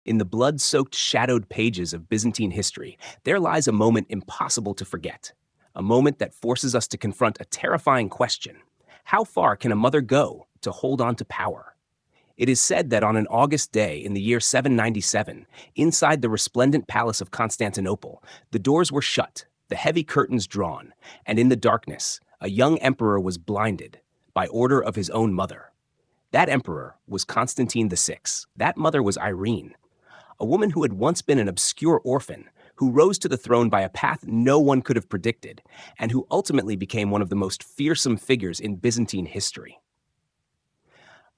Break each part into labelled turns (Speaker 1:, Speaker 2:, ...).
Speaker 1: In the blood-soaked, shadowed pages of Byzantine history, there lies a moment impossible to forget. A moment that forces us to confront a terrifying question. How far can a mother go to hold on to power? It is said that on an August day in the year 797, inside the resplendent palace of Constantinople, the doors were shut, the heavy curtains drawn, and in the darkness, a young emperor was blinded by order of his own mother. That emperor was Constantine VI. That mother was Irene, a woman who had once been an obscure orphan, who rose to the throne by a path no one could have predicted, and who ultimately became one of the most fearsome figures in Byzantine history.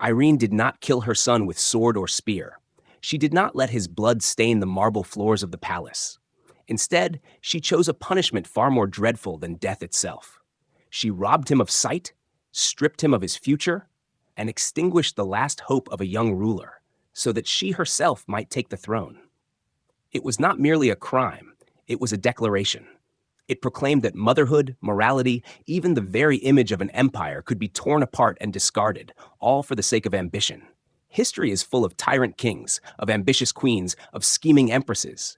Speaker 1: Irene did not kill her son with sword or spear. She did not let his blood stain the marble floors of the palace. Instead, she chose a punishment far more dreadful than death itself. She robbed him of sight, stripped him of his future, and extinguished the last hope of a young ruler, so that she herself might take the throne. It was not merely a crime, it was a declaration. It proclaimed that motherhood, morality, even the very image of an empire could be torn apart and discarded, all for the sake of ambition. History is full of tyrant kings, of ambitious queens, of scheming empresses.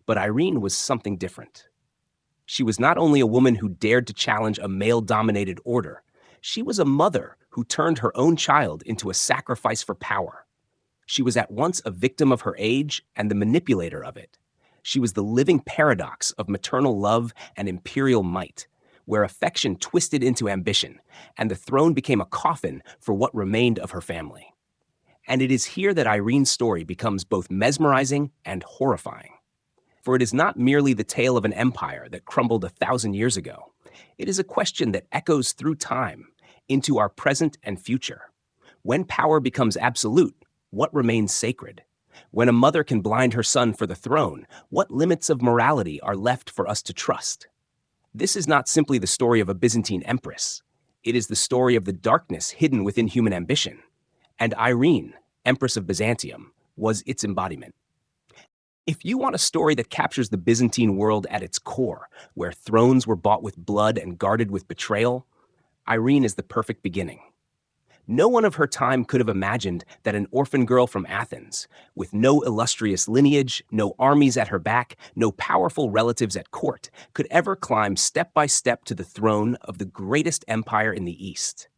Speaker 1: But Irene was something different. She was not only a woman who dared to challenge a male-dominated order, she was a mother who turned her own child into a sacrifice for power. She was at once a victim of her age and the manipulator of it. She was the living paradox of maternal love and imperial might, where affection twisted into ambition, and the throne became a coffin for what remained of her family. And it is here that Irene's story becomes both mesmerizing and horrifying. For it is not merely the tale of an empire that crumbled 1,000 years ago. It is a question that echoes through time, into our present and future. When power becomes absolute, what remains sacred? When a mother can blind her son for the throne, what limits of morality are left for us to trust? This is not simply the story of a Byzantine empress. It is the story of the darkness hidden within human ambition. And Irene, Empress of Byzantium, was its embodiment. If you want a story that captures the Byzantine world at its core, where thrones were bought with blood and guarded with betrayal, Irene is the perfect beginning. No one of her time could have imagined that an orphan girl from Athens, with no illustrious lineage, no armies at her back, no powerful relatives at court, could ever climb step by step to the throne of the greatest empire in the East.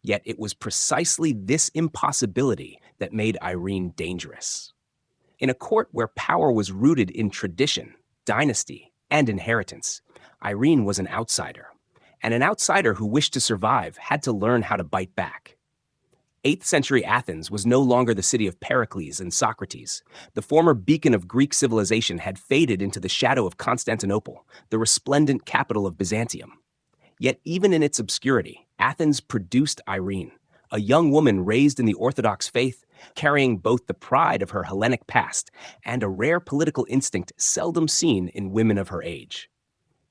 Speaker 1: Yet it was precisely this impossibility that made Irene dangerous. In a court where power was rooted in tradition, dynasty, and inheritance, Irene was an outsider. And an outsider who wished to survive had to learn how to bite back. 8th century Athens was no longer the city of Pericles and Socrates. The former beacon of Greek civilization had faded into the shadow of Constantinople, the resplendent capital of Byzantium. Yet even in its obscurity, Athens produced Irene, a young woman raised in the Orthodox faith, carrying both the pride of her Hellenic past and a rare political instinct seldom seen in women of her age.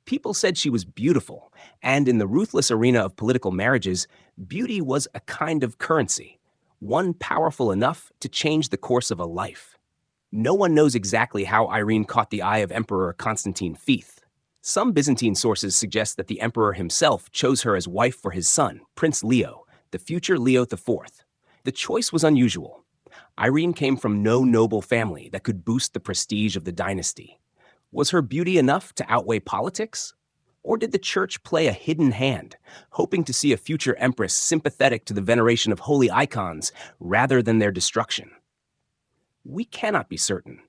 Speaker 1: People said she was beautiful, and in the ruthless arena of political marriages, beauty was a kind of currency, one powerful enough to change the course of a life. No one knows exactly how Irene caught the eye of Emperor Constantine V. Some Byzantine sources suggest that the emperor himself chose her as wife for his son, Prince Leo, the future Leo IV. The choice was unusual. Irene came from no noble family that could boost the prestige of the dynasty. Was her beauty enough to outweigh politics? Or did the church play a hidden hand, hoping to see a future empress sympathetic to the veneration of holy icons rather than their destruction? We cannot be certain.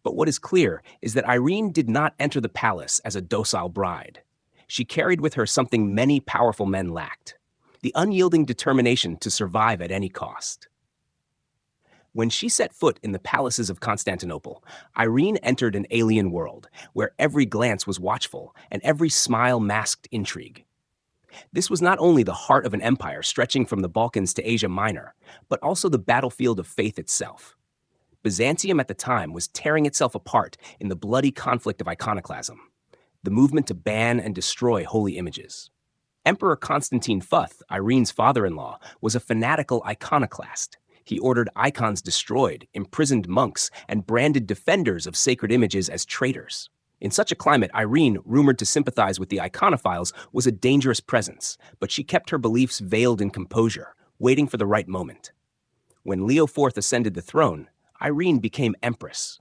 Speaker 1: But what is clear is that Irene did not enter the palace as a docile bride. She carried with her something many powerful men lacked: the unyielding determination to survive at any cost. When she set foot in the palaces of Constantinople, Irene entered an alien world where every glance was watchful and every smile masked intrigue. This was not only the heart of an empire stretching from the Balkans to Asia Minor, but also the battlefield of faith itself. Byzantium at the time was tearing itself apart in the bloody conflict of iconoclasm, the movement to ban and destroy holy images. Emperor Constantine V, Irene's father-in-law, was a fanatical iconoclast. He ordered icons destroyed, imprisoned monks, and branded defenders of sacred images as traitors. In such a climate, Irene, rumored to sympathize with the iconophiles, was a dangerous presence, but she kept her beliefs veiled in composure, waiting for the right moment. When Leo IV ascended the throne, Irene became empress.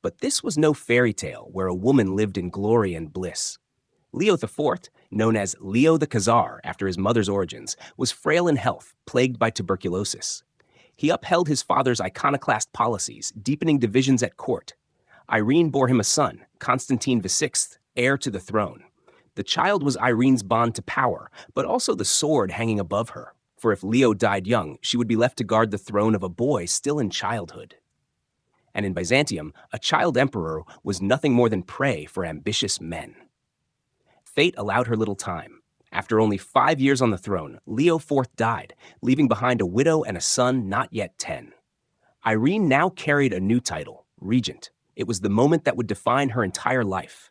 Speaker 1: But this was no fairy tale where a woman lived in glory and bliss. Leo IV, known as Leo the Khazar after his mother's origins, was frail in health, plagued by tuberculosis. He upheld his father's iconoclast policies, deepening divisions at court. Irene bore him a son, Constantine VI, heir to the throne. The child was Irene's bond to power, but also the sword hanging above her. For if Leo died young, she would be left to guard the throne of a boy still in childhood. And in Byzantium, a child emperor was nothing more than prey for ambitious men. Fate allowed her little time. After only 5 years on the throne, Leo IV died, leaving behind a widow and a son not yet 10. Irene now carried a new title, regent. It was the moment that would define her entire life.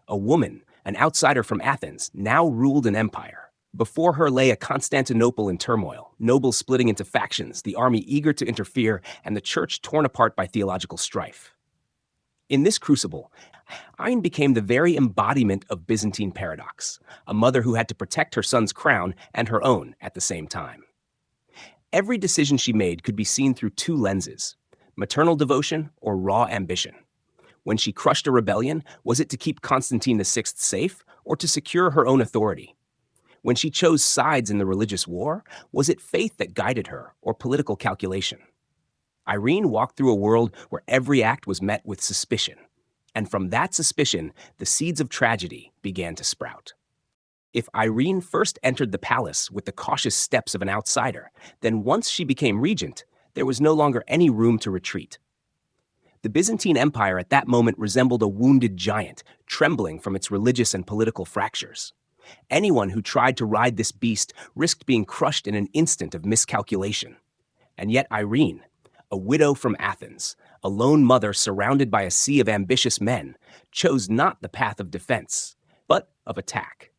Speaker 1: A woman, an outsider from Athens, now ruled an empire. Before her lay a Constantinople in turmoil, nobles splitting into factions, the army eager to interfere, and the church torn apart by theological strife. In this crucible, Irene became the very embodiment of Byzantine paradox, a mother who had to protect her son's crown and her own at the same time. Every decision she made could be seen through two lenses: maternal devotion or raw ambition. When she crushed a rebellion, was it to keep Constantine VI safe or to secure her own authority? When she chose sides in the religious war, was it faith that guided her or political calculation? Irene walked through a world where every act was met with suspicion. And from that suspicion, the seeds of tragedy began to sprout. If Irene first entered the palace with the cautious steps of an outsider, then once she became regent, there was no longer any room to retreat. The Byzantine Empire at that moment resembled a wounded giant, trembling from its religious and political fractures. Anyone who tried to ride this beast risked being crushed in an instant of miscalculation. And yet Irene, a widow from Athens, a lone mother surrounded by a sea of ambitious men, chose not the path of defense, but of attack.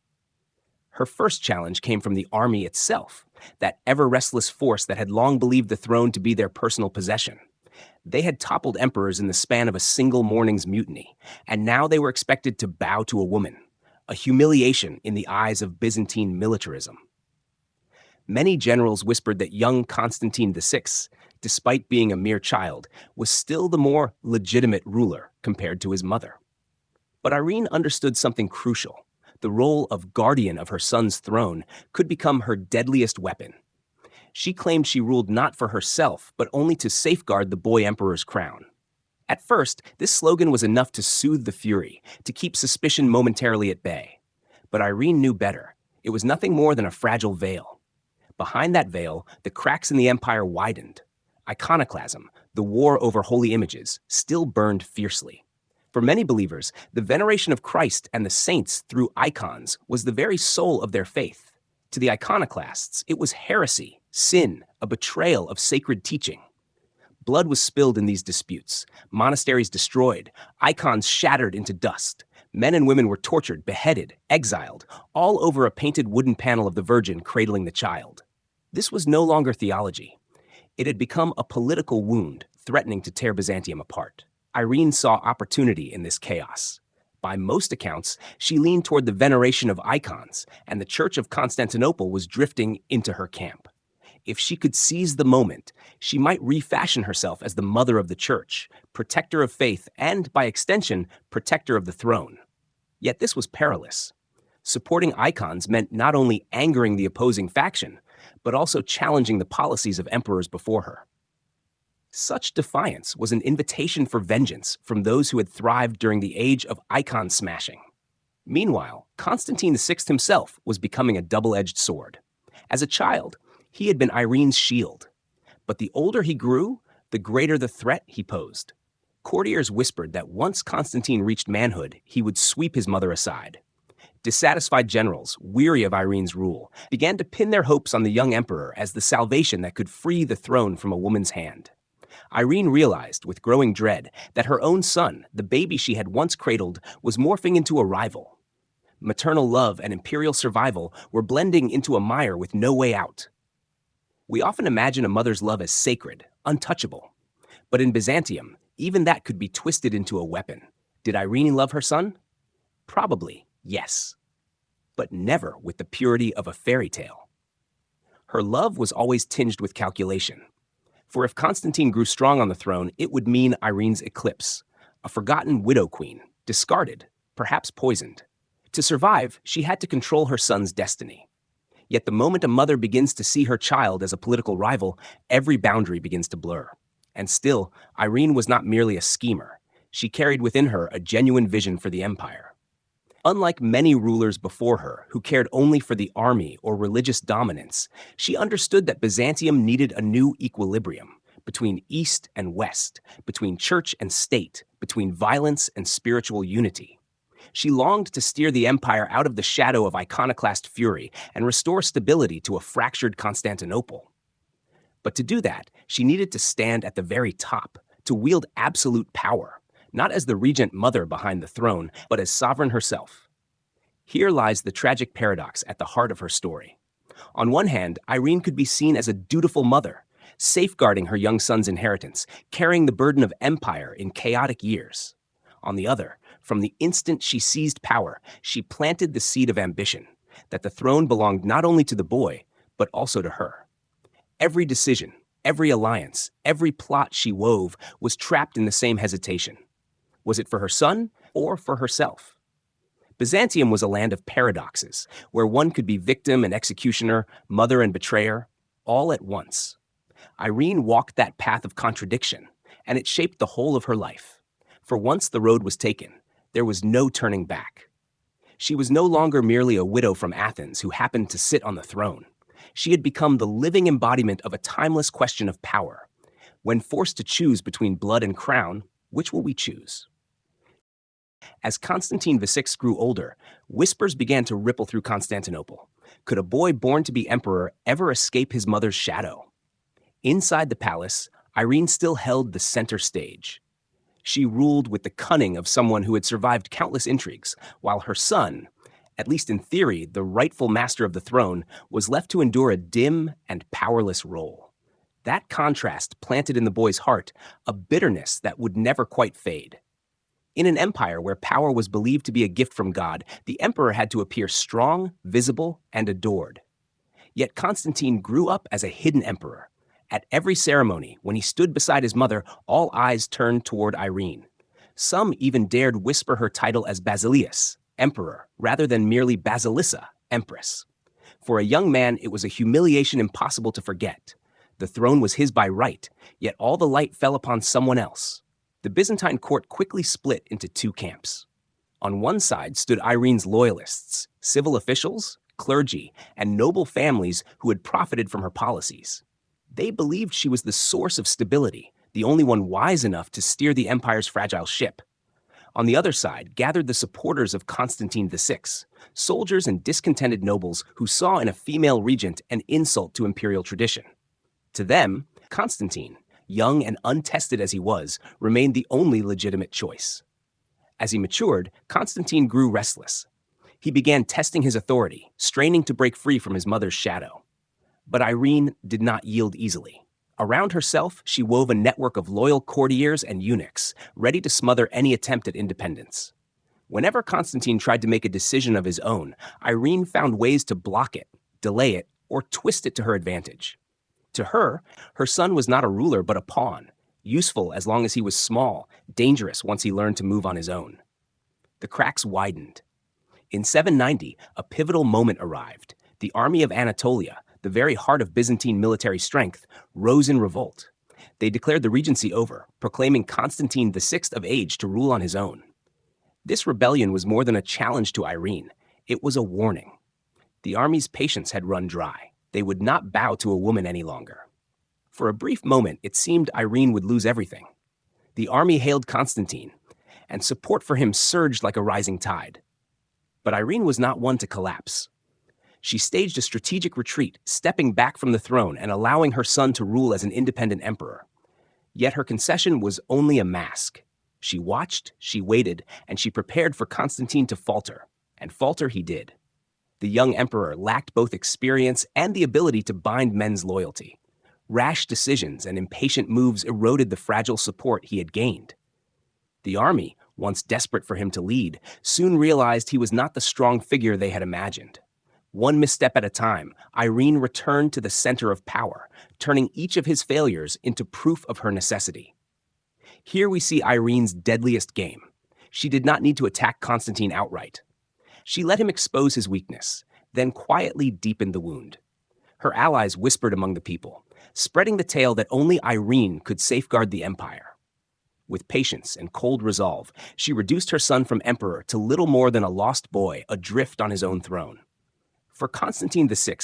Speaker 1: Her first challenge came from the army itself, that ever-restless force that had long believed the throne to be their personal possession. They had toppled emperors in the span of a single morning's mutiny, and now they were expected to bow to a woman, a humiliation in the eyes of Byzantine militarism. Many generals whispered that young Constantine VI, despite being a mere child, was still the more legitimate ruler compared to his mother. But Irene understood something crucial. The role of guardian of her son's throne could become her deadliest weapon. She claimed she ruled not for herself, but only to safeguard the boy emperor's crown. At first, this slogan was enough to soothe the fury, to keep suspicion momentarily at bay. But Irene knew better. It was nothing more than a fragile veil. Behind that veil, the cracks in the empire widened. Iconoclasm, the war over holy images, still burned fiercely. For many believers, the veneration of Christ and the saints through icons was the very soul of their faith. To the iconoclasts, it was heresy, sin, a betrayal of sacred teaching. Blood was spilled in these disputes, monasteries destroyed, icons shattered into dust. Men and women were tortured, beheaded, exiled, all over a painted wooden panel of the Virgin cradling the child. This was no longer theology. It had become a political wound, threatening to tear Byzantium apart. Irene saw opportunity in this chaos. By most accounts, she leaned toward the veneration of icons, and the Church of Constantinople was drifting into her camp. If she could seize the moment, she might refashion herself as the mother of the church, protector of faith, and, by extension, protector of the throne. Yet this was perilous. Supporting icons meant not only angering the opposing faction, but also challenging the policies of emperors before her. Such defiance was an invitation for vengeance from those who had thrived during the age of icon smashing. Meanwhile, Constantine VI himself was becoming a double-edged sword. As a child, he had been Irene's shield. But the older he grew, the greater the threat he posed. Courtiers whispered that once Constantine reached manhood, he would sweep his mother aside. Dissatisfied generals, weary of Irene's rule, began to pin their hopes on the young emperor as the salvation that could free the throne from a woman's hand. Irene realized, with growing dread, that her own son, the baby she had once cradled, was morphing into a rival. Maternal love and imperial survival were blending into a mire with no way out. We often imagine a mother's love as sacred, untouchable. But in Byzantium, even that could be twisted into a weapon. Did Irene love her son? Probably, yes. But never with the purity of a fairy tale. Her love was always tinged with calculation. For if Constantine grew strong on the throne, it would mean Irene's eclipse, a forgotten widow queen, discarded, perhaps poisoned. To survive, she had to control her son's destiny. Yet the moment a mother begins to see her child as a political rival, every boundary begins to blur. And still, Irene was not merely a schemer. She carried within her a genuine vision for the empire. Unlike many rulers before her, who cared only for the army or religious dominance, she understood that Byzantium needed a new equilibrium between East and West, between church and state, between violence and spiritual unity. She longed to steer the empire out of the shadow of iconoclast fury and restore stability to a fractured Constantinople. But to do that, she needed to stand at the very top, to wield absolute power, not as the regent mother behind the throne, but as sovereign herself. Here lies the tragic paradox at the heart of her story. On one hand, Irene could be seen as a dutiful mother, safeguarding her young son's inheritance, carrying the burden of empire in chaotic years. On the other, from the instant she seized power, she planted the seed of ambition, that the throne belonged not only to the boy, but also to her. Every decision, every alliance, every plot she wove was trapped in the same hesitation. Was it for her son or for herself? Byzantium was a land of paradoxes, where one could be victim and executioner, mother and betrayer, all at once. Irene walked that path of contradiction, and it shaped the whole of her life. For once the road was taken, there was no turning back. She was no longer merely a widow from Athens who happened to sit on the throne. She had become the living embodiment of a timeless question of power. When forced to choose between blood and crown, which will we choose? As Constantine VI grew older, whispers began to ripple through Constantinople. Could a boy born to be emperor ever escape his mother's shadow? Inside the palace, Irene still held the center stage. She ruled with the cunning of someone who had survived countless intrigues, while her son, at least in theory, the rightful master of the throne, was left to endure a dim and powerless role. That contrast planted in the boy's heart a bitterness that would never quite fade. In an empire where power was believed to be a gift from God, the emperor had to appear strong, visible, and adored. Yet Constantine grew up as a hidden emperor. At every ceremony, when he stood beside his mother, all eyes turned toward Irene. Some even dared whisper her title as Basileus, emperor, rather than merely Basilissa, empress. For a young man, it was a humiliation impossible to forget. The throne was his by right, yet all the light fell upon someone else. The Byzantine court quickly split into two camps. On one side stood Irene's loyalists, civil officials, clergy, and noble families who had profited from her policies. They believed she was the source of stability, the only one wise enough to steer the empire's fragile ship. On the other side gathered the supporters of Constantine VI, soldiers and discontented nobles who saw in a female regent an insult to imperial tradition. To them, Constantine, young and untested as he was, remained the only legitimate choice. As he matured, Constantine grew restless. He began testing his authority, straining to break free from his mother's shadow. But Irene did not yield easily. Around herself, she wove a network of loyal courtiers and eunuchs, ready to smother any attempt at independence. Whenever Constantine tried to make a decision of his own, Irene found ways to block it, delay it, or twist it to her advantage. To her, her son was not a ruler but a pawn, useful as long as he was small, dangerous once he learned to move on his own. The cracks widened. In 790, a pivotal moment arrived. The army of Anatolia, the very heart of Byzantine military strength, rose in revolt. They declared the regency over, proclaiming Constantine VI of age to rule on his own. This rebellion was more than a challenge to Irene. It was a warning. The army's patience had run dry. They would not bow to a woman any longer. For a brief moment, it seemed Irene would lose everything. The army hailed Constantine, and support for him surged like a rising tide. But Irene was not one to collapse. She staged a strategic retreat, stepping back from the throne and allowing her son to rule as an independent emperor. Yet her concession was only a mask. She watched, she waited, and she prepared for Constantine to falter. And falter he did. The young emperor lacked both experience and the ability to bind men's loyalty. Rash decisions and impatient moves eroded the fragile support he had gained. The army, once desperate for him to lead, soon realized he was not the strong figure they had imagined. One misstep at a time, Irene returned to the center of power, turning each of his failures into proof of her necessity. Here we see Irene's deadliest game. She did not need to attack Constantine outright. She let him expose his weakness, then quietly deepened the wound. Her allies whispered among the people, spreading the tale that only Irene could safeguard the empire. With patience and cold resolve, she reduced her son from emperor to little more than a lost boy adrift on his own throne. For Constantine VI,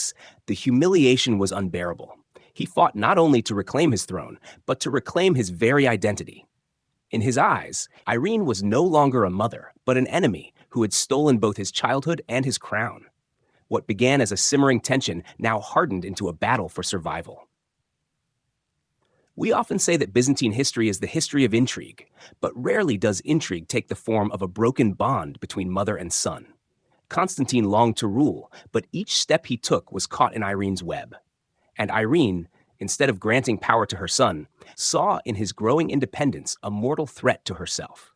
Speaker 1: the humiliation was unbearable. He fought not only to reclaim his throne, but to reclaim his very identity. In his eyes, Irene was no longer a mother, but an enemy who had stolen both his childhood and his crown. What began as a simmering tension now hardened into a battle for survival. We often say that Byzantine history is the history of intrigue, but rarely does intrigue take the form of a broken bond between mother and son. Constantine longed to rule, but each step he took was caught in Irene's web. And Irene, instead of granting power to her son, saw in his growing independence a mortal threat to herself.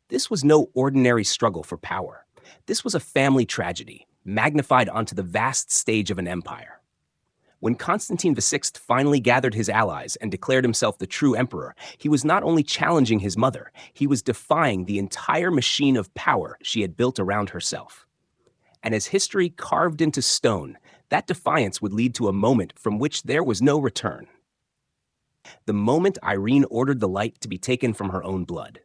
Speaker 1: This was no ordinary struggle for power. This was a family tragedy, magnified onto the vast stage of an empire. When Constantine VI finally gathered his allies and declared himself the true emperor, he was not only challenging his mother, he was defying the entire machine of power she had built around herself. And as history carved into stone, that defiance would lead to a moment from which there was no return. The moment Irene ordered the light to be taken from her own blood.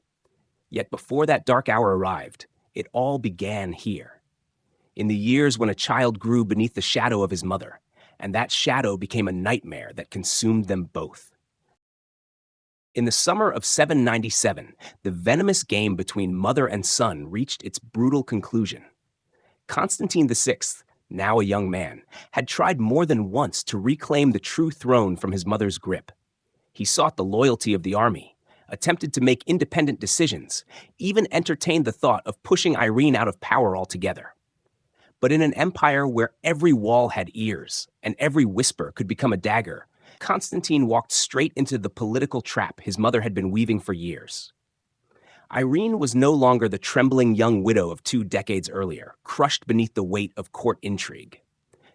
Speaker 1: Yet before that dark hour arrived, it all began here. In the years when a child grew beneath the shadow of his mother, and that shadow became a nightmare that consumed them both. In the summer of 797, the venomous game between mother and son reached its brutal conclusion. Constantine VI, now a young man, had tried more than once to reclaim the true throne from his mother's grip. He sought the loyalty of the army, attempted to make independent decisions, even entertained the thought of pushing Irene out of power altogether. But in an empire where every wall had ears and every whisper could become a dagger, Constantine walked straight into the political trap his mother had been weaving for years. Irene was no longer the trembling young widow of 2 decades earlier, crushed beneath the weight of court intrigue.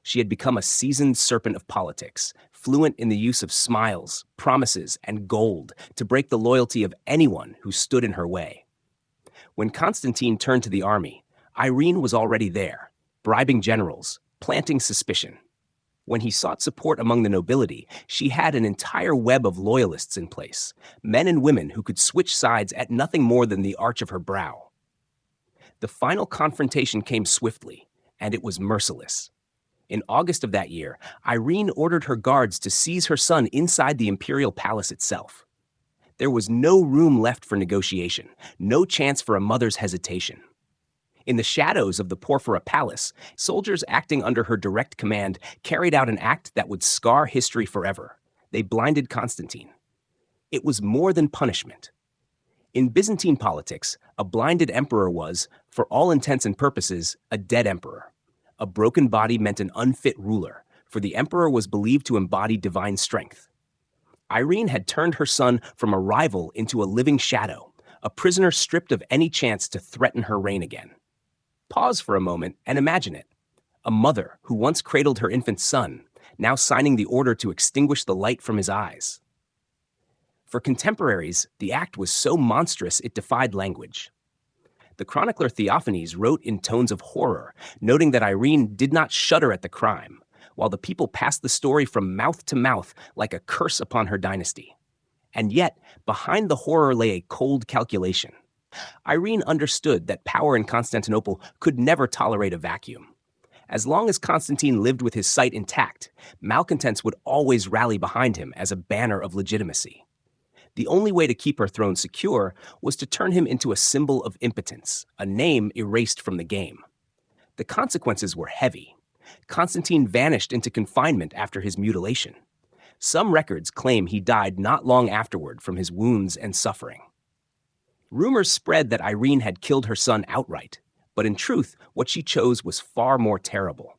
Speaker 1: She had become a seasoned serpent of politics, fluent in the use of smiles, promises, and gold to break the loyalty of anyone who stood in her way. When Constantine turned to the army, Irene was already there, bribing generals, planting suspicion. When he sought support among the nobility, she had an entire web of loyalists in place, men and women who could switch sides at nothing more than the arch of her brow. The final confrontation came swiftly, and it was merciless. In August of that year, Irene ordered her guards to seize her son inside the imperial palace itself. There was no room left for negotiation, no chance for a mother's hesitation. In the shadows of the Porphyra Palace, soldiers acting under her direct command carried out an act that would scar history forever. They blinded Constantine. It was more than punishment. In Byzantine politics, a blinded emperor was, for all intents and purposes, a dead emperor. A broken body meant an unfit ruler, for the emperor was believed to embody divine strength. Irene had turned her son from a rival into a living shadow, a prisoner stripped of any chance to threaten her reign again. Pause for a moment and imagine it. A mother who once cradled her infant son, now signing the order to extinguish the light from his eyes. For contemporaries, the act was so monstrous it defied language. The chronicler Theophanes wrote in tones of horror, noting that Irene did not shudder at the crime, while the people passed the story from mouth to mouth like a curse upon her dynasty. And yet, behind the horror lay a cold calculation. Irene understood that power in Constantinople could never tolerate a vacuum. As long as Constantine lived with his sight intact, malcontents would always rally behind him as a banner of legitimacy. The only way to keep her throne secure was to turn him into a symbol of impotence, a name erased from the game. The consequences were heavy. Constantine vanished into confinement after his mutilation. Some records claim he died not long afterward from his wounds and suffering. Rumors spread that Irene had killed her son outright, but in truth, what she chose was far more terrible.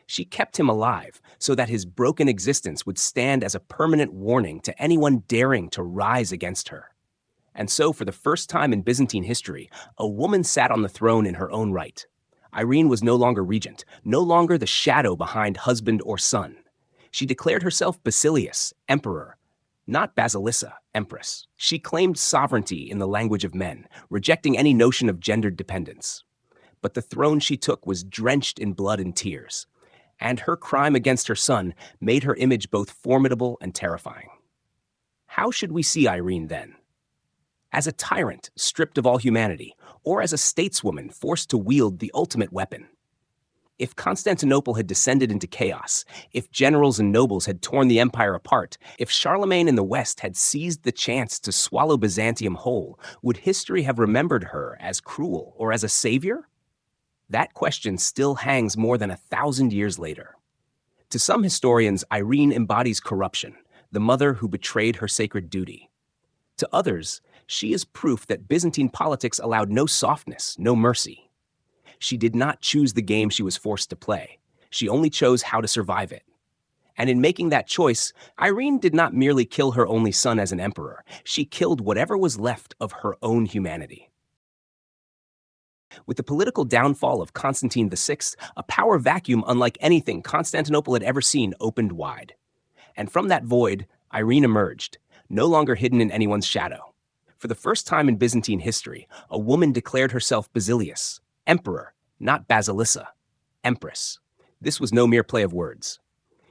Speaker 1: She kept him alive so that his broken existence would stand as a permanent warning to anyone daring to rise against her. And so, for the first time in Byzantine history, a woman sat on the throne in her own right. Irene was no longer regent, no longer the shadow behind husband or son. She declared herself Basilius, emperor, not Basilissa, empress. She claimed sovereignty in the language of men, rejecting any notion of gendered dependence. But the throne she took was drenched in blood and tears, and her crime against her son made her image both formidable and terrifying. How should we see Irene then? As a tyrant stripped of all humanity, or as a stateswoman forced to wield the ultimate weapon? If Constantinople had descended into chaos, if generals and nobles had torn the empire apart, if Charlemagne in the West had seized the chance to swallow Byzantium whole, would history have remembered her as cruel or as a savior? That question still hangs more than 1,000 years later. To some historians, Irene embodies corruption, the mother who betrayed her sacred duty. To others, she is proof that Byzantine politics allowed no softness, no mercy. She did not choose the game she was forced to play. She only chose how to survive it. And in making that choice, Irene did not merely kill her only son as an emperor. She killed whatever was left of her own humanity. With the political downfall of Constantine VI, a power vacuum unlike anything Constantinople had ever seen opened wide. And from that void, Irene emerged, no longer hidden in anyone's shadow. For the first time in Byzantine history, a woman declared herself Basilius, emperor, not Basilissa, empress. This was no mere play of words.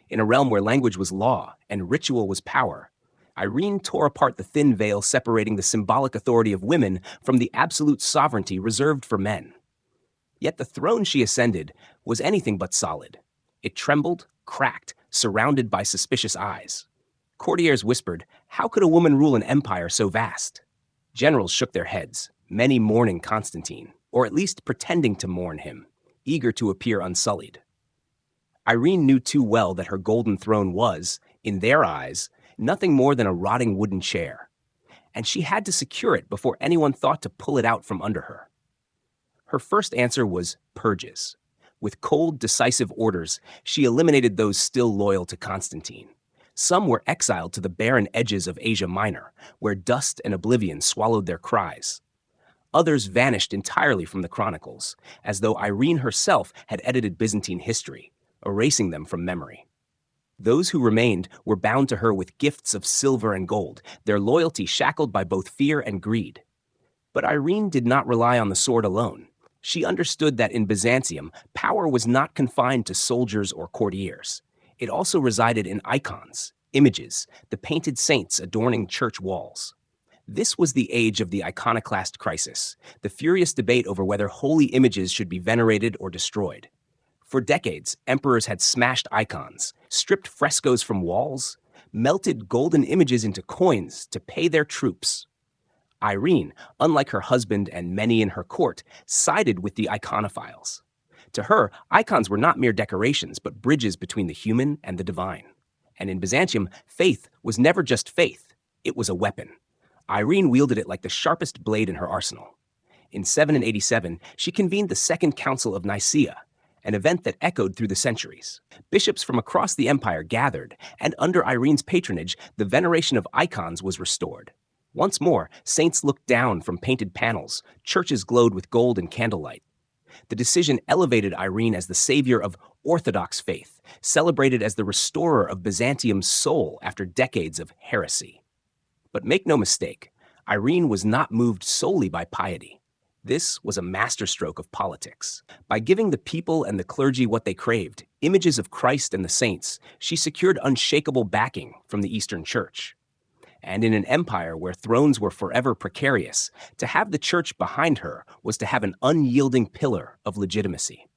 Speaker 1: In a realm where language was law and ritual was power, Irene tore apart the thin veil separating the symbolic authority of women from the absolute sovereignty reserved for men. Yet the throne she ascended was anything but solid. It trembled, cracked, surrounded by suspicious eyes. Courtiers whispered, "How could a woman rule an empire so vast?" Generals shook their heads, many mourning Constantine, or at least pretending to mourn him, eager to appear unsullied. Irene knew too well that her golden throne was, in their eyes, nothing more than a rotting wooden chair, and she had to secure it before anyone thought to pull it out from under her. Her first answer was purges. With cold, decisive orders, she eliminated those still loyal to Constantine. Some were exiled to the barren edges of Asia Minor, where dust and oblivion swallowed their cries. Others vanished entirely from the chronicles, as though Irene herself had edited Byzantine history, erasing them from memory. Those who remained were bound to her with gifts of silver and gold, their loyalty shackled by both fear and greed. But Irene did not rely on the sword alone. She understood that in Byzantium, power was not confined to soldiers or courtiers. It also resided in icons, images, the painted saints adorning church walls. This was the age of the iconoclast crisis, the furious debate over whether holy images should be venerated or destroyed. For decades, emperors had smashed icons, stripped frescoes from walls, melted golden images into coins to pay their troops. Irene, unlike her husband and many in her court, sided with the iconophiles. To her, icons were not mere decorations, but bridges between the human and the divine. And in Byzantium, faith was never just faith, it was a weapon. Irene wielded it like the sharpest blade in her arsenal. In 787, she convened the Second Council of Nicaea, an event that echoed through the centuries. Bishops from across the empire gathered, and under Irene's patronage, the veneration of icons was restored. Once more, saints looked down from painted panels, churches glowed with gold and candlelight. The decision elevated Irene as the savior of Orthodox faith, celebrated as the restorer of Byzantium's soul after decades of heresy. But make no mistake, Irene was not moved solely by piety. This was a masterstroke of politics. By giving the people and the clergy what they craved, images of Christ and the saints, she secured unshakable backing from the Eastern Church. And in an empire where thrones were forever precarious, to have the church behind her was to have an unyielding pillar of legitimacy.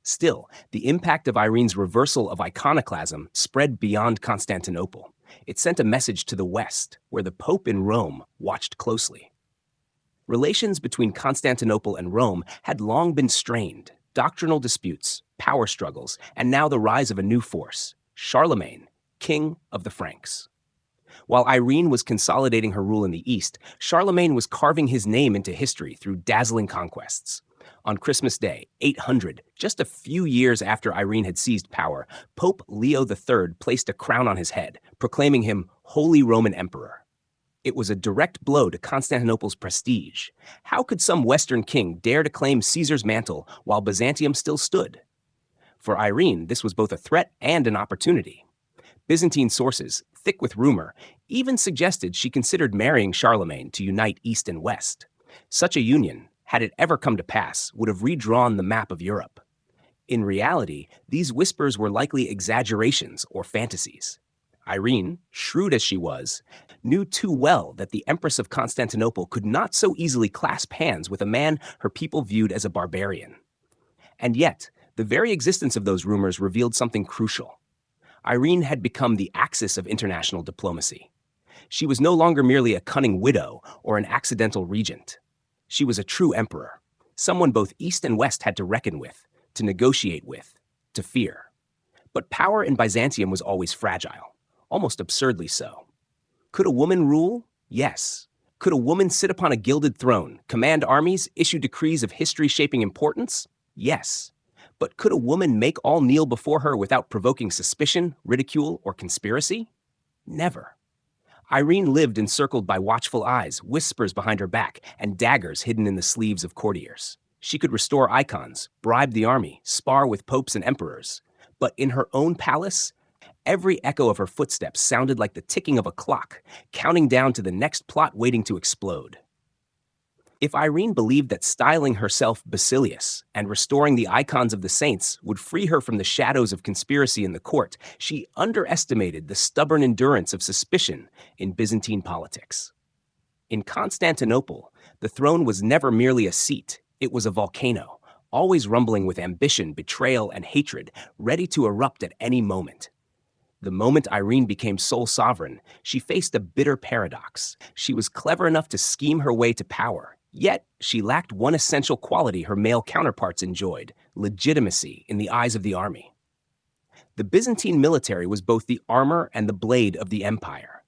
Speaker 1: Still, the impact of Irene's reversal of iconoclasm spread beyond Constantinople. It sent a message to the West, where the Pope in Rome watched closely. Relations between Constantinople and Rome had long been strained. Doctrinal disputes, power struggles, and now the rise of a new force, Charlemagne, king of the Franks. While Irene was consolidating her rule in the East, Charlemagne was carving his name into history through dazzling conquests. On Christmas Day, 800, just a few years after Irene had seized power, Pope Leo III placed a crown on his head, proclaiming him Holy Roman Emperor. It was a direct blow to Constantinople's prestige. How could some Western king dare to claim Caesar's mantle while Byzantium still stood? For Irene, this was both a threat and an opportunity. Byzantine sources, thick with rumor, even suggested she considered marrying Charlemagne to unite East and West. Such a union, had it ever come to pass, would have redrawn the map of Europe. In reality, these whispers were likely exaggerations or fantasies. Irene, shrewd as she was, knew too well that the Empress of Constantinople could not so easily clasp hands with a man her people viewed as a barbarian. And yet, the very existence of those rumors revealed something crucial. Irene had become the axis of international diplomacy. She was no longer merely a cunning widow or an accidental regent. She was a true emperor, someone both East and West had to reckon with, to negotiate with, to fear. But power in Byzantium was always fragile, almost absurdly so. Could a woman rule? Yes. Could a woman sit upon a gilded throne, command armies, issue decrees of history-shaping importance? Yes. But could a woman make all kneel before her without provoking suspicion, ridicule, or conspiracy? Never. Irene lived encircled by watchful eyes, whispers behind her back, and daggers hidden in the sleeves of courtiers. She could restore icons, bribe the army, spar with popes and emperors. But in her own palace, every echo of her footsteps sounded like the ticking of a clock, counting down to the next plot waiting to explode. If Irene believed that styling herself Basilius and restoring the icons of the saints would free her from the shadows of conspiracy in the court, she underestimated the stubborn endurance of suspicion in Byzantine politics. In Constantinople, the throne was never merely a seat, it was a volcano, always rumbling with ambition, betrayal, and hatred, ready to erupt at any moment. The moment Irene became sole sovereign, she faced a bitter paradox. She was clever enough to scheme her way to power, yet she lacked one essential quality her male counterparts enjoyed: legitimacy in the eyes of the army. The Byzantine military was both the armor and the blade of the empire.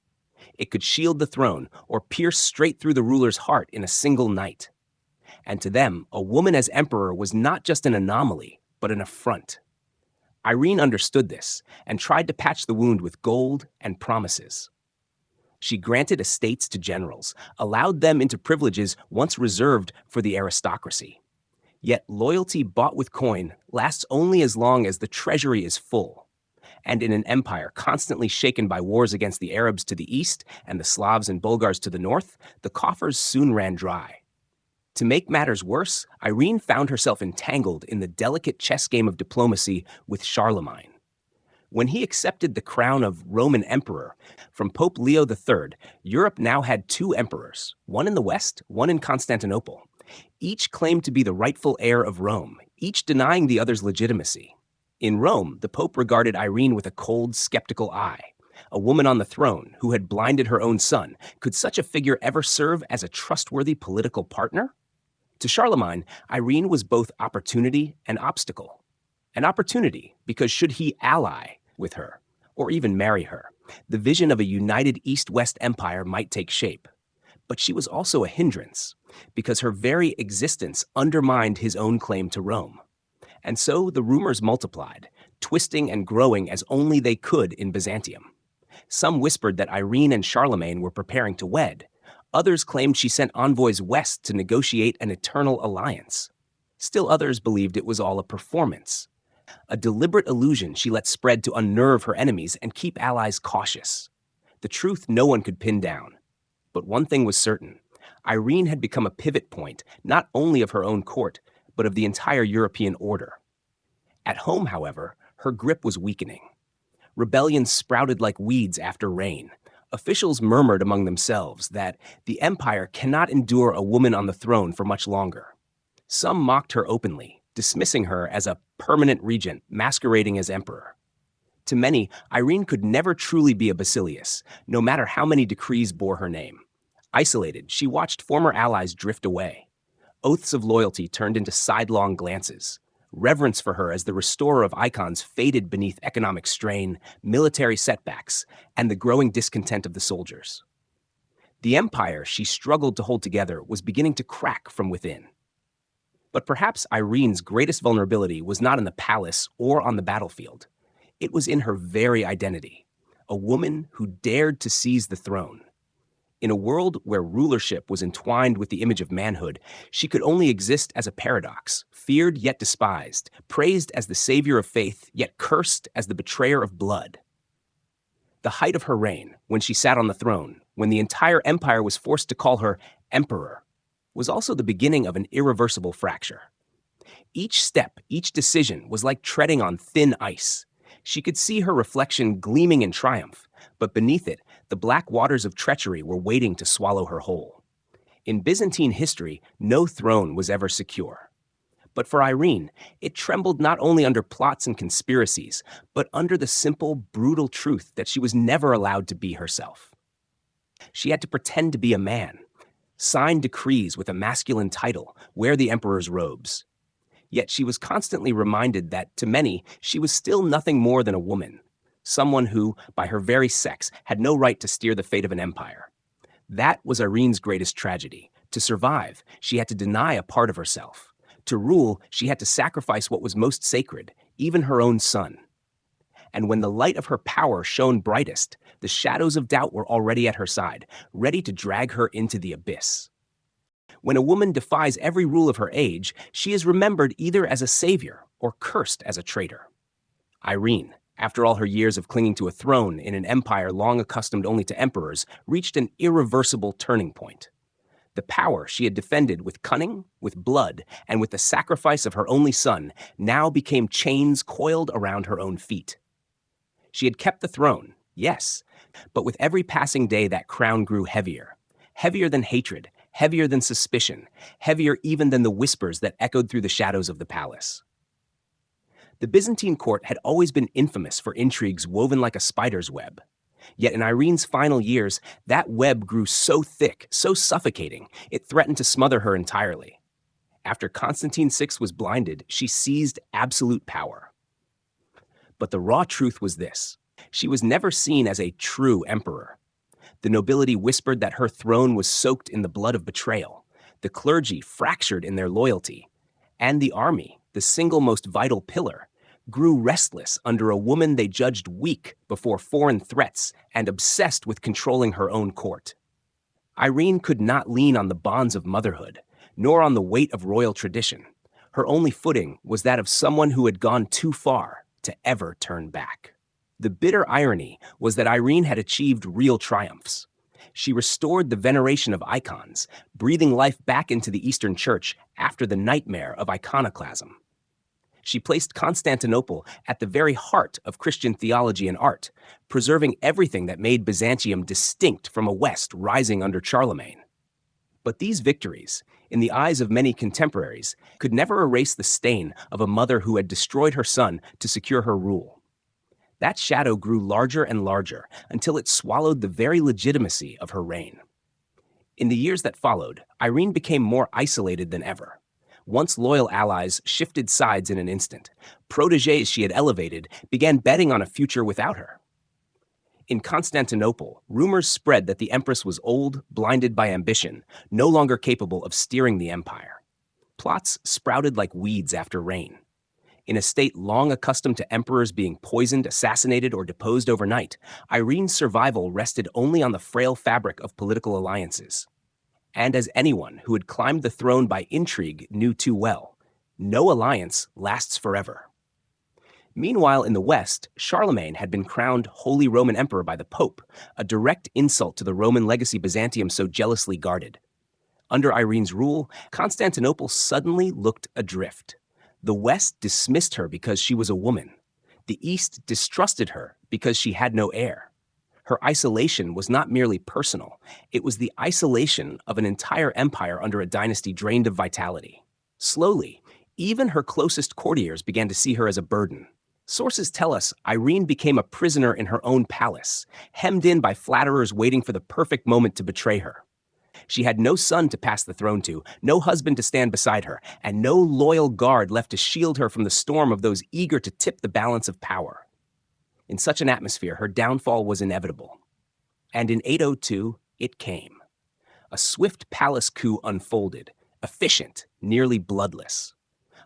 Speaker 1: It could shield the throne or pierce straight through the ruler's heart in a single night. And to them, a woman as emperor was not just an anomaly, but an affront. Irene understood this and tried to patch the wound with gold and promises. She granted estates to generals, allowed them into privileges once reserved for the aristocracy. Yet loyalty bought with coin lasts only as long as the treasury is full. And in an empire constantly shaken by wars against the Arabs to the east and the Slavs and Bulgars to the north, the coffers soon ran dry. To make matters worse, Irene found herself entangled in the delicate chess game of diplomacy with Charlemagne. When he accepted the crown of Roman emperor from Pope Leo III, Europe now had two emperors, one in the west, one in Constantinople. Each claimed to be the rightful heir of Rome, each denying the other's legitimacy. In Rome, the Pope regarded Irene with a cold, skeptical eye. A woman on the throne who had blinded her own son, could such a figure ever serve as a trustworthy political partner? To Charlemagne, Irene was both opportunity and obstacle. An opportunity because should he ally with her, or even marry her, the vision of a united East-West empire might take shape. But she was also a hindrance, because her very existence undermined his own claim to Rome. And so the rumors multiplied, twisting and growing as only they could in Byzantium. Some whispered that Irene and Charlemagne were preparing to wed. Others claimed she sent envoys west to negotiate an eternal alliance. Still others believed it was all a performance, a deliberate illusion she let spread to unnerve her enemies and keep allies cautious. The truth no one could pin down. But one thing was certain. Irene had become a pivot point, not only of her own court, but of the entire European order. At home, however, her grip was weakening. Rebellions sprouted like weeds after rain. Officials murmured among themselves that the empire cannot endure a woman on the throne for much longer. Some mocked her openly, dismissing her as a permanent regent masquerading as emperor. To many, Irene could never truly be a Basilius, no matter how many decrees bore her name. Isolated, she watched former allies drift away. Oaths of loyalty turned into sidelong glances. Reverence for her as the restorer of icons faded beneath economic strain, military setbacks, and the growing discontent of the soldiers. The empire she struggled to hold together was beginning to crack from within. But perhaps Irene's greatest vulnerability was not in the palace or on the battlefield. It was in her very identity, a woman who dared to seize the throne. In a world where rulership was entwined with the image of manhood, she could only exist as a paradox, feared yet despised, praised as the savior of faith, yet cursed as the betrayer of blood. The height of her reign, when she sat on the throne, when the entire empire was forced to call her emperor, was also the beginning of an irreversible fracture. Each step, each decision was like treading on thin ice. She could see her reflection gleaming in triumph, but beneath it, the black waters of treachery were waiting to swallow her whole. In Byzantine history, no throne was ever secure. But for Irene, it trembled not only under plots and conspiracies, but under the simple, brutal truth that she was never allowed to be herself. She had to pretend to be a man, sign decrees with a masculine title, wear the emperor's robes. Yet she was constantly reminded that, to many, she was still nothing more than a woman, someone who, by her very sex, had no right to steer the fate of an empire. That was Irene's greatest tragedy. To survive, she had to deny a part of herself. To rule, she had to sacrifice what was most sacred, even her own son. And when the light of her power shone brightest, the shadows of doubt were already at her side, ready to drag her into the abyss. When a woman defies every rule of her age, she is remembered either as a savior or cursed as a traitor. Irene, after all her years of clinging to a throne in an empire long accustomed only to emperors, reached an irreversible turning point. The power she had defended with cunning, with blood, and with the sacrifice of her only son now became chains coiled around her own feet. She had kept the throne, yes, but with every passing day that crown grew heavier. Heavier than hatred, heavier than suspicion, heavier even than the whispers that echoed through the shadows of the palace. The Byzantine court had always been infamous for intrigues woven like a spider's web. Yet in Irene's final years, that web grew so thick, so suffocating, it threatened to smother her entirely. After Constantine VI was blinded, she seized absolute power. But the raw truth was this: she was never seen as a true emperor. The nobility whispered that her throne was soaked in the blood of betrayal, the clergy fractured in their loyalty, and the army, the single most vital pillar, grew restless under a woman they judged weak before foreign threats and obsessed with controlling her own court. Irene could not lean on the bonds of motherhood, nor on the weight of royal tradition. Her only footing was that of someone who had gone too far to ever turn back. The bitter irony was that Irene had achieved real triumphs. She restored the veneration of icons, breathing life back into the Eastern Church after the nightmare of iconoclasm. She placed Constantinople at the very heart of Christian theology and art, preserving everything that made Byzantium distinct from a West rising under Charlemagne. But these victories, in the eyes of many contemporaries, could never erase the stain of a mother who had destroyed her son to secure her rule. That shadow grew larger and larger until it swallowed the very legitimacy of her reign. In the years that followed, Irene became more isolated than ever. Once loyal allies shifted sides in an instant. Protégés she had elevated began betting on a future without her. In Constantinople, rumors spread that the empress was old, blinded by ambition, no longer capable of steering the empire. Plots sprouted like weeds after rain. In a state long accustomed to emperors being poisoned, assassinated, or deposed overnight, Irene's survival rested only on the frail fabric of political alliances. And as anyone who had climbed the throne by intrigue knew too well, no alliance lasts forever. Meanwhile, in the West, Charlemagne had been crowned Holy Roman Emperor by the Pope, a direct insult to the Roman legacy Byzantium so jealously guarded. Under Irene's rule, Constantinople suddenly looked adrift. The West dismissed her because she was a woman. The East distrusted her because she had no heir. Her isolation was not merely personal. It was the isolation of an entire empire under a dynasty drained of vitality. Slowly, even her closest courtiers began to see her as a burden. Sources tell us Irene became a prisoner in her own palace, hemmed in by flatterers waiting for the perfect moment to betray her. She had no son to pass the throne to, no husband to stand beside her, and no loyal guard left to shield her from the storm of those eager to tip the balance of power. In such an atmosphere, her downfall was inevitable. And in 802, it came. A swift palace coup unfolded, efficient, nearly bloodless.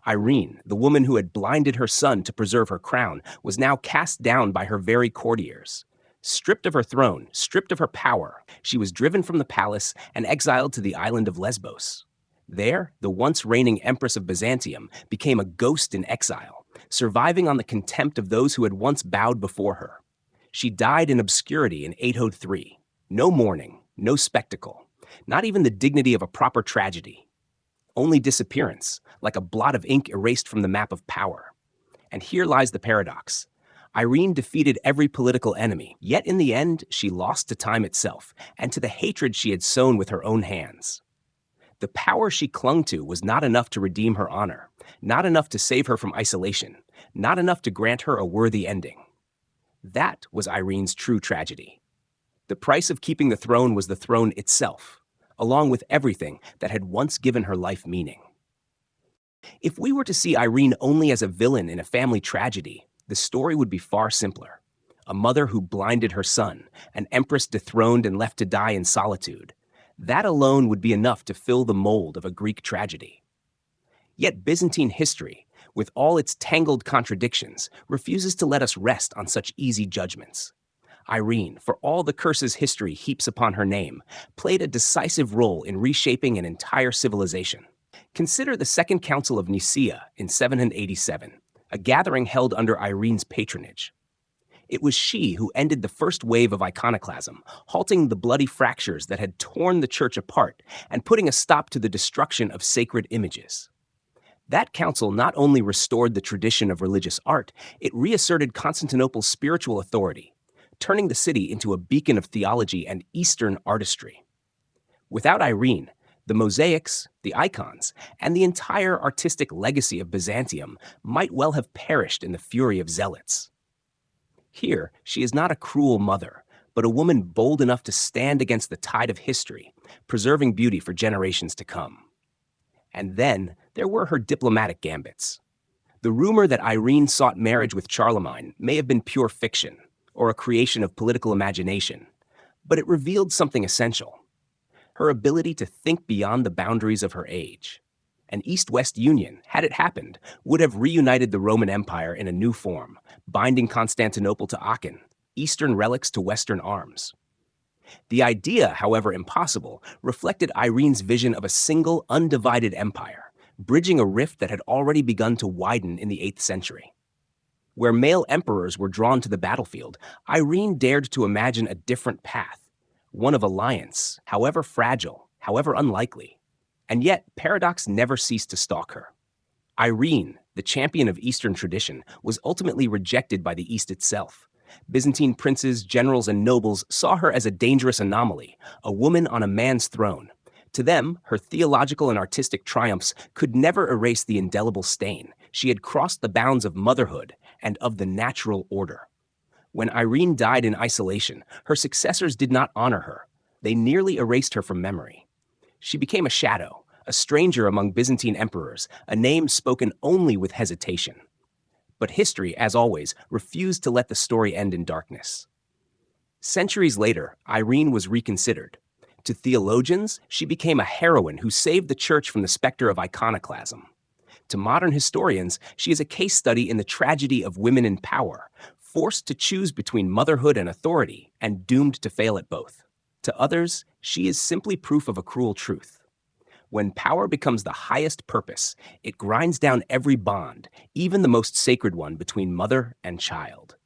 Speaker 1: Irene, the woman who had blinded her son to preserve her crown, was now cast down by her very courtiers. Stripped of her throne, stripped of her power, she was driven from the palace and exiled to the island of Lesbos. There, the once reigning Empress of Byzantium became a ghost in exile, surviving on the contempt of those who had once bowed before her. She died in obscurity in 803. No mourning, no spectacle, not even the dignity of a proper tragedy. Only disappearance, like a blot of ink erased from the map of power. And here lies the paradox. Irene defeated every political enemy, yet in the end, she lost to time itself and to the hatred she had sown with her own hands. The power she clung to was not enough to redeem her honor, not enough to save her from isolation, not enough to grant her a worthy ending. That was Irene's true tragedy. The price of keeping the throne was the throne itself, along with everything that had once given her life meaning. If we were to see Irene only as a villain in a family tragedy, the story would be far simpler. A mother who blinded her son, an empress dethroned and left to die in solitude. That alone would be enough to fill the mold of a Greek tragedy. Yet Byzantine history, with all its tangled contradictions, refuses to let us rest on such easy judgments. Irene, for all the curses history heaps upon her name, played a decisive role in reshaping an entire civilization. Consider the Second Council of Nicaea in 787, a gathering held under Irene's patronage. It was she who ended the first wave of iconoclasm, halting the bloody fractures that had torn the church apart and putting a stop to the destruction of sacred images. That council not only restored the tradition of religious art, it reasserted Constantinople's spiritual authority, turning the city into a beacon of theology and Eastern artistry. Without Irene, the mosaics, the icons, and the entire artistic legacy of Byzantium might well have perished in the fury of zealots. Here, she is not a cruel mother, but a woman bold enough to stand against the tide of history, preserving beauty for generations to come. And then there were her diplomatic gambits. The rumor that Irene sought marriage with Charlemagne may have been pure fiction, or a creation of political imagination, but it revealed something essential: her ability to think beyond the boundaries of her age. An East-West union, had it happened, would have reunited the Roman Empire in a new form, binding Constantinople to Aachen, Eastern relics to Western arms. The idea, however impossible, reflected Irene's vision of a single, undivided empire, bridging a rift that had already begun to widen in the 8th century. Where male emperors were drawn to the battlefield, Irene dared to imagine a different path, one of alliance, however fragile, however unlikely. And yet, paradox never ceased to stalk her. Irene, the champion of Eastern tradition, was ultimately rejected by the East itself. Byzantine princes, generals, and nobles saw her as a dangerous anomaly, a woman on a man's throne. To them, her theological and artistic triumphs could never erase the indelible stain. She had crossed the bounds of motherhood and of the natural order. When Irene died in isolation, her successors did not honor her. They nearly erased her from memory. She became a shadow, a stranger among Byzantine emperors, a name spoken only with hesitation. But history, as always, refused to let the story end in darkness. Centuries later, Irene was reconsidered. To theologians, she became a heroine who saved the church from the specter of iconoclasm. To modern historians, she is a case study in the tragedy of women in power, forced to choose between motherhood and authority, and doomed to fail at both. To others, she is simply proof of a cruel truth. When power becomes the highest purpose, it grinds down every bond, even the most sacred one between mother and child.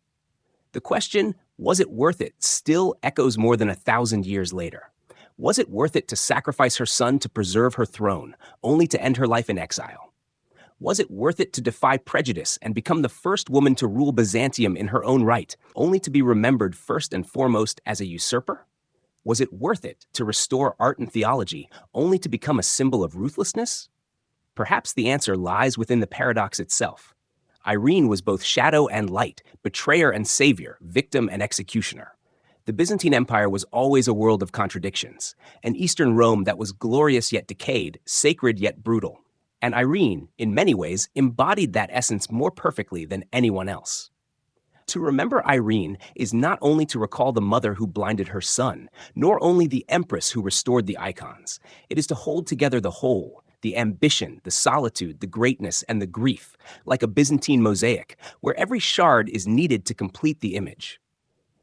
Speaker 1: The question, was it worth it, still echoes more than 1,000 years later. Was it worth it to sacrifice her son to preserve her throne, only to end her life in exile? Was it worth it to defy prejudice and become the first woman to rule Byzantium in her own right, only to be remembered first and foremost as a usurper? Was it worth it to restore art and theology, only to become a symbol of ruthlessness? Perhaps the answer lies within the paradox itself. Irene was both shadow and light, betrayer and savior, victim and executioner. The Byzantine Empire was always a world of contradictions, an Eastern Rome that was glorious yet decayed, sacred yet brutal. And Irene, in many ways, embodied that essence more perfectly than anyone else. To remember Irene is not only to recall the mother who blinded her son, nor only the empress who restored the icons. It is to hold together the whole, the ambition, the solitude, the greatness, and the grief, like a Byzantine mosaic, where every shard is needed to complete the image.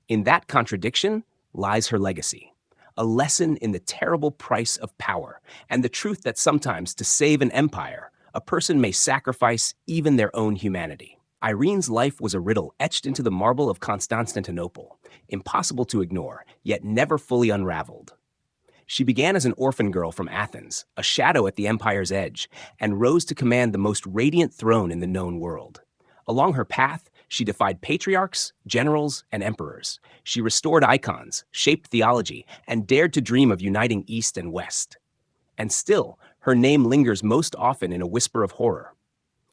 Speaker 1: In that contradiction lies her legacy, a lesson in the terrible price of power and the truth that sometimes to save an empire, a person may sacrifice even their own humanity. Irene's life was a riddle etched into the marble of Constantinople, impossible to ignore, yet never fully unraveled. She began as an orphan girl from Athens, a shadow at the empire's edge, and rose to command the most radiant throne in the known world. Along her path, she defied patriarchs, generals, and emperors. She restored icons, shaped theology, and dared to dream of uniting East and West. And still, her name lingers most often in a whisper of horror.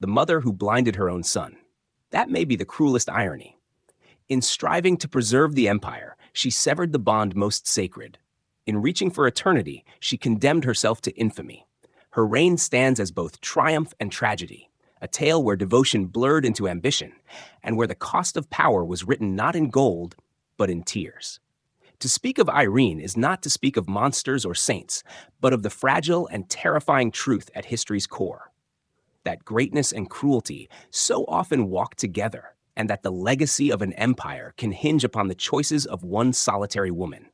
Speaker 1: The mother who blinded her own son. That may be the cruelest irony. In striving to preserve the empire, she severed the bond most sacred. In reaching for eternity, she condemned herself to infamy. Her reign stands as both triumph and tragedy, a tale where devotion blurred into ambition, and where the cost of power was written not in gold, but in tears. To speak of Irene is not to speak of monsters or saints, but of the fragile and terrifying truth at history's core. That greatness and cruelty so often walk together, and that the legacy of an empire can hinge upon the choices of one solitary woman.